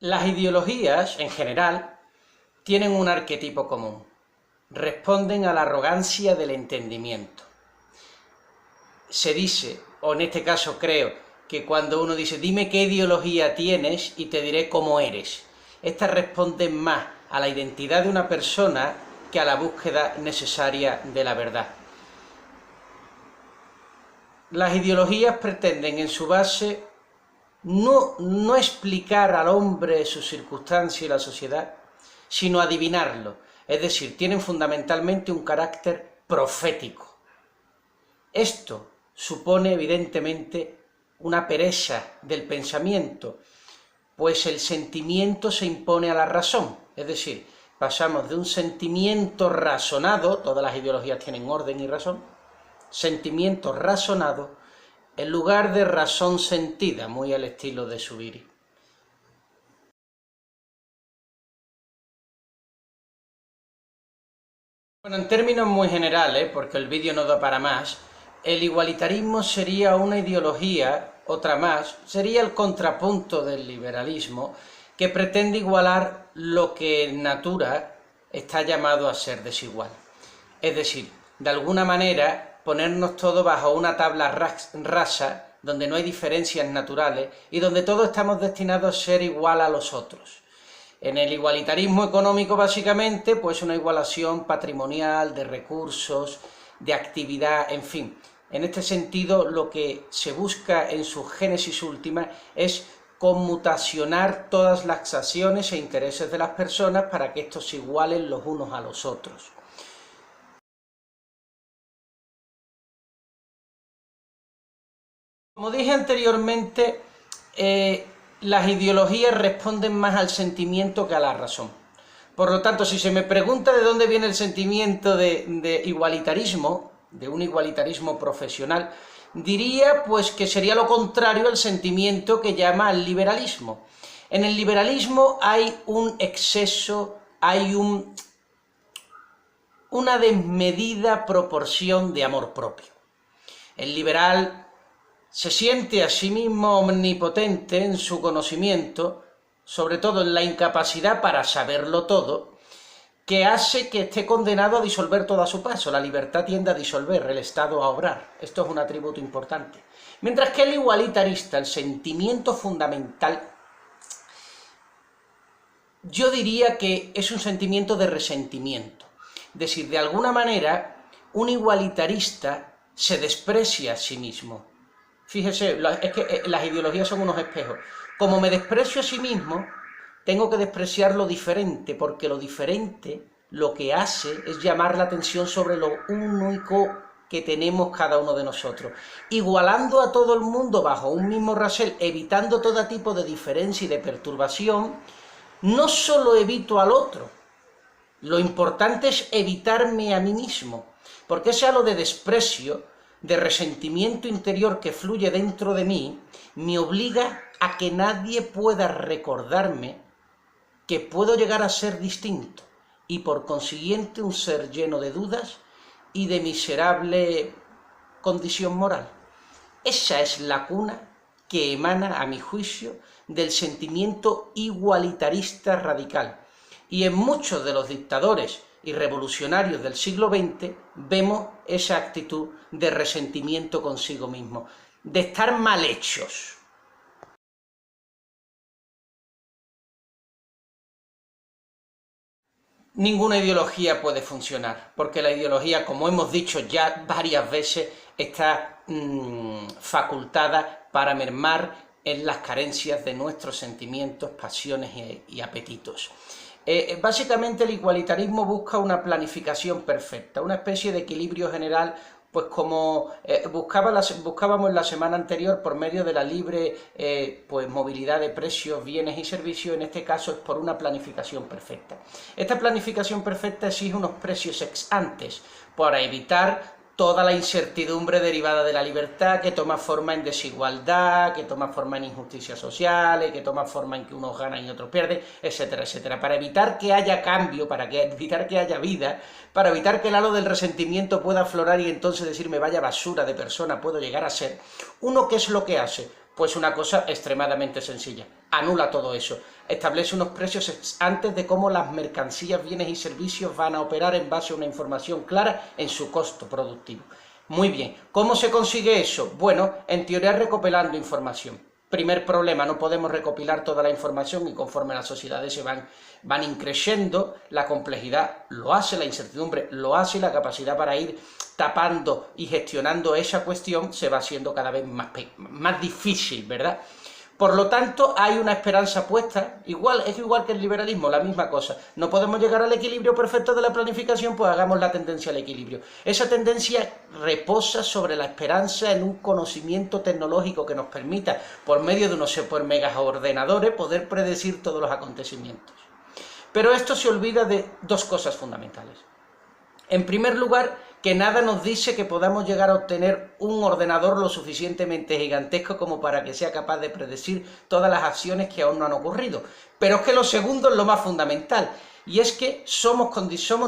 Las ideologías, en general, tienen un arquetipo común. Responden a la arrogancia del entendimiento. Se dice, o en este caso creo, que cuando uno dice dime qué ideología tienes y te diré cómo eres, estas responden más a la identidad de una persona que a la búsqueda necesaria de la verdad. Las ideologías pretenden en su base no explicar al hombre su circunstancia y la sociedad, sino adivinarlo, es decir, tienen fundamentalmente un carácter profético. Esto supone evidentemente una pereza del pensamiento, pues el sentimiento se impone a la razón, es decir, pasamos de un sentimiento razonado, todas las ideologías tienen orden y razón, sentimiento razonado, en lugar de razón sentida, muy al estilo de Zubiri. Bueno, en términos muy generales, porque el vídeo no da para más, el igualitarismo sería una ideología, otra más, sería el contrapunto del liberalismo, que pretende igualar lo que en natura está llamado a ser desigual. Es decir, de alguna manera, ponernos todos bajo una tabla rasa, donde no hay diferencias naturales y donde todos estamos destinados a ser igual a los otros. En el igualitarismo económico, básicamente, pues una igualación patrimonial, de recursos, de actividad, en fin. En este sentido, lo que se busca en su génesis última es conmutacionar todas las acciones e intereses de las personas para que estos se igualen los unos a los otros. Como dije anteriormente, las ideologías responden más al sentimiento que a la razón. Por lo tanto, si se me pregunta de dónde viene el sentimiento de igualitarismo, de un igualitarismo profesional, diría pues que sería lo contrario al sentimiento que llama al liberalismo. En el liberalismo hay un exceso, hay una desmedida proporción de amor propio. El liberal se siente a sí mismo omnipotente en su conocimiento, sobre todo en la incapacidad para saberlo todo, que hace que esté condenado a disolver todo a su paso. La libertad tiende a disolver, el Estado a obrar. Esto es un atributo importante. Mientras que el igualitarista, el sentimiento fundamental, yo diría que es un sentimiento de resentimiento. Es decir, de alguna manera, un igualitarista se desprecia a sí mismo. Fíjese, es que las ideologías son unos espejos. Como me desprecio a sí mismo, tengo que despreciar lo diferente, porque lo diferente lo que hace es llamar la atención sobre lo único que tenemos cada uno de nosotros. Igualando a todo el mundo bajo un mismo rasel, evitando todo tipo de diferencia y de perturbación, no solo evito al otro, lo importante es evitarme a mí mismo, porque ese halo de desprecio, de resentimiento interior que fluye dentro de mí, me obliga a que nadie pueda recordarme que puedo llegar a ser distinto, y por consiguiente un ser lleno de dudas y de miserable condición moral. Esa es la cuna que emana, a mi juicio, del sentimiento igualitarista radical. Y en muchos de los dictadores y revolucionarios del siglo XX vemos esa actitud de resentimiento consigo mismo, de estar mal hechos. Ninguna ideología puede funcionar, porque la ideología, como hemos dicho ya varias veces, está facultada para mermar en las carencias de nuestros sentimientos, pasiones y apetitos. Básicamente el igualitarismo busca una planificación perfecta, una especie de equilibrio general, pues como buscábamos la semana anterior por medio de la libre pues movilidad de precios, bienes y servicios. En este caso es por una planificación perfecta. Esta planificación perfecta exige unos precios ex antes para evitar toda la incertidumbre derivada de la libertad, que toma forma en desigualdad, que toma forma en injusticias sociales, que toma forma en que unos ganan y otros pierden, etcétera, etcétera. Para evitar que haya cambio, evitar que haya vida, para evitar que el halo del resentimiento pueda aflorar y entonces decirme vaya basura de persona puedo llegar a ser, ¿uno qué es lo que hace? Pues una cosa extremadamente sencilla, anula todo eso, establece unos precios antes de cómo las mercancías, bienes y servicios van a operar en base a una información clara en su costo productivo. Muy bien, ¿cómo se consigue eso? Bueno, en teoría recopilando información. Primer problema, no podemos recopilar toda la información y conforme las sociedades se van increciendo, la complejidad lo hace, la incertidumbre lo hace y la capacidad para ir tapando y gestionando esa cuestión se va haciendo cada vez más difícil, ¿verdad? Por lo tanto, hay una esperanza puesta, es igual que el liberalismo, la misma cosa. No podemos llegar al equilibrio perfecto de la planificación, pues hagamos la tendencia al equilibrio. Esa tendencia reposa sobre la esperanza en un conocimiento tecnológico que nos permita, por medio de unos super mega ordenadores, poder predecir todos los acontecimientos. Pero esto se olvida de dos cosas fundamentales. En primer lugar, que nada nos dice que podamos llegar a obtener un ordenador lo suficientemente gigantesco como para que sea capaz de predecir todas las acciones que aún no han ocurrido. Pero es que lo segundo es lo más fundamental, y es que somos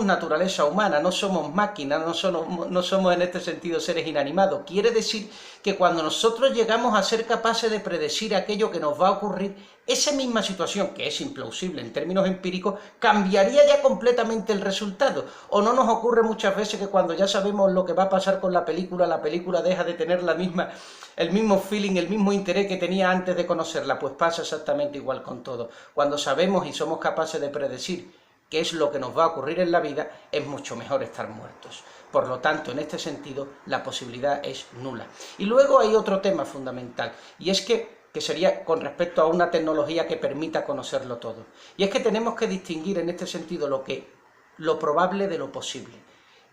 naturaleza humana, no somos máquinas, no somos en este sentido seres inanimados. Quiere decir que cuando nosotros llegamos a ser capaces de predecir aquello que nos va a ocurrir, esa misma situación, que es implausible en términos empíricos, cambiaría ya completamente el resultado. ¿O no nos ocurre muchas veces que cuando ya sabemos lo que va a pasar con la película deja de tener el mismo feeling, el mismo interés que tenía antes de conocerla? Pues pasa exactamente igual con todo. Cuando sabemos y somos capaces de predecir qué es lo que nos va a ocurrir en la vida, es mucho mejor estar muertos. Por lo tanto, en este sentido, la posibilidad es nula. Y luego hay otro tema fundamental, y es que sería con respecto a una tecnología que permita conocerlo todo. Y es que tenemos que distinguir en este sentido lo probable de lo posible.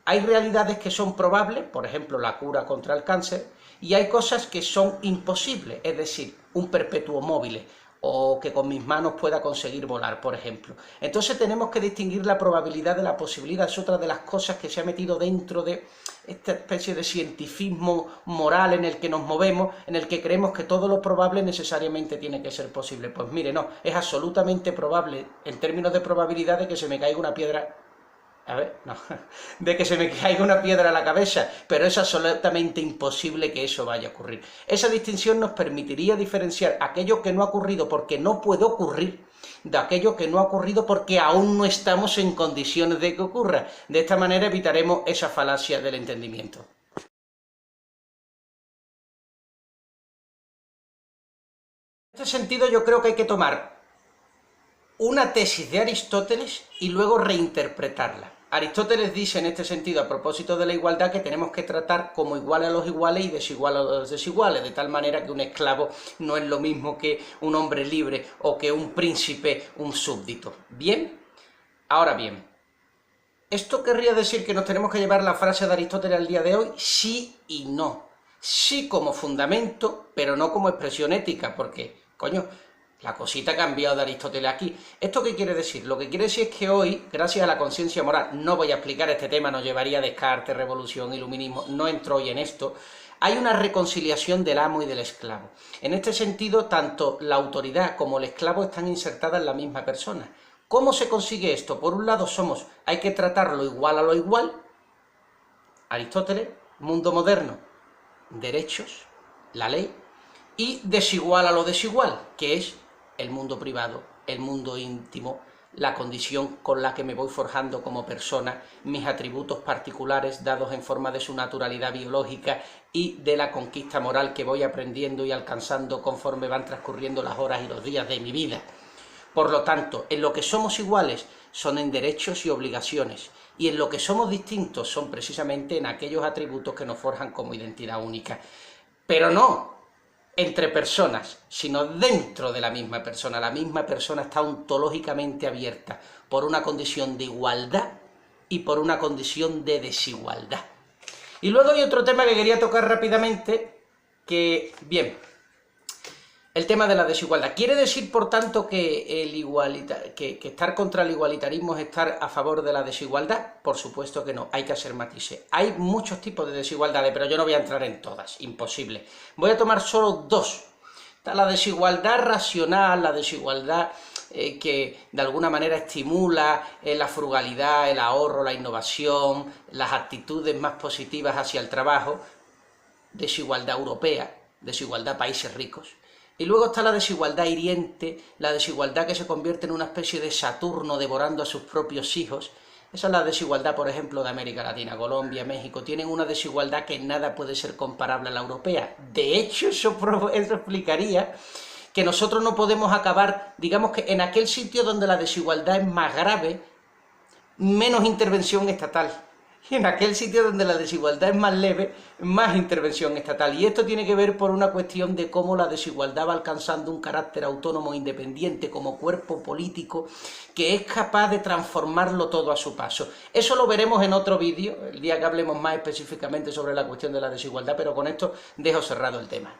Hay realidades que son probables, por ejemplo, la cura contra el cáncer, y hay cosas que son imposibles, es decir, un perpetuo móvil, o que con mis manos pueda conseguir volar, por ejemplo. Entonces tenemos que distinguir la probabilidad de la posibilidad. Es otra de las cosas que se ha metido dentro de esta especie de cientificismo moral en el que nos movemos, en el que creemos que todo lo probable necesariamente tiene que ser posible. Pues mire, no, es absolutamente probable, en términos de probabilidad, de que se me caiga una piedra... de que se me caiga una piedra a la cabeza, pero es absolutamente imposible que eso vaya a ocurrir. Esa distinción nos permitiría diferenciar aquello que no ha ocurrido porque no puede ocurrir, de aquello que no ha ocurrido porque aún no estamos en condiciones de que ocurra. De esta manera evitaremos esa falacia del entendimiento. En este sentido, yo creo que hay que tomar una tesis de Aristóteles y luego reinterpretarla. Aristóteles dice en este sentido, a propósito de la igualdad, que tenemos que tratar como igual a los iguales y desigual a los desiguales, de tal manera que un esclavo no es lo mismo que un hombre libre o que un príncipe, un súbdito. ¿Bien? Ahora bien, ¿esto querría decir que nos tenemos que llevar la frase de Aristóteles al día de hoy? Sí y no. Sí como fundamento, pero no como expresión ética, porque, coño, la cosita ha cambiado de Aristóteles aquí. ¿Esto qué quiere decir? Lo que quiere decir es que hoy, gracias a la conciencia moral, no voy a explicar este tema, nos llevaría a Descartes, revolución, iluminismo, no entro hoy en esto, hay una reconciliación del amo y del esclavo. En este sentido, tanto la autoridad como el esclavo están insertadas en la misma persona. ¿Cómo se consigue esto? Por un lado hay que tratarlo igual a lo igual, Aristóteles, mundo moderno, derechos, la ley, y desigual a lo desigual, que es el mundo privado, el mundo íntimo, la condición con la que me voy forjando como persona, mis atributos particulares dados en forma de su naturalidad biológica y de la conquista moral que voy aprendiendo y alcanzando conforme van transcurriendo las horas y los días de mi vida. Por lo tanto, en lo que somos iguales son en derechos y obligaciones, y en lo que somos distintos son precisamente en aquellos atributos que nos forjan como identidad única. Pero no entre personas, sino dentro de la misma persona. La misma persona está ontológicamente abierta por una condición de igualdad y por una condición de desigualdad. Y luego hay otro tema que quería tocar rápidamente, que, bien, el tema de la desigualdad. ¿Quiere decir, por tanto, que estar contra el igualitarismo es estar a favor de la desigualdad? Por supuesto que no, hay que hacer matices. Hay muchos tipos de desigualdades, pero yo no voy a entrar en todas, imposible. Voy a tomar solo dos. Está la desigualdad racional, la desigualdad que de alguna manera estimula la frugalidad, el ahorro, la innovación, las actitudes más positivas hacia el trabajo, desigualdad europea, desigualdad países ricos. Y luego está la desigualdad hiriente, la desigualdad que se convierte en una especie de Saturno devorando a sus propios hijos. Esa es la desigualdad, por ejemplo, de América Latina. Colombia, México, tienen una desigualdad que en nada puede ser comparable a la europea. De hecho, eso explicaría que nosotros no podemos acabar, digamos que en aquel sitio donde la desigualdad es más grave, menos intervención estatal. Y en aquel sitio donde la desigualdad es más leve, más intervención estatal. Y esto tiene que ver por una cuestión de cómo la desigualdad va alcanzando un carácter autónomo e independiente como cuerpo político que es capaz de transformarlo todo a su paso. Eso lo veremos en otro vídeo, el día que hablemos más específicamente sobre la cuestión de la desigualdad, pero con esto dejo cerrado el tema.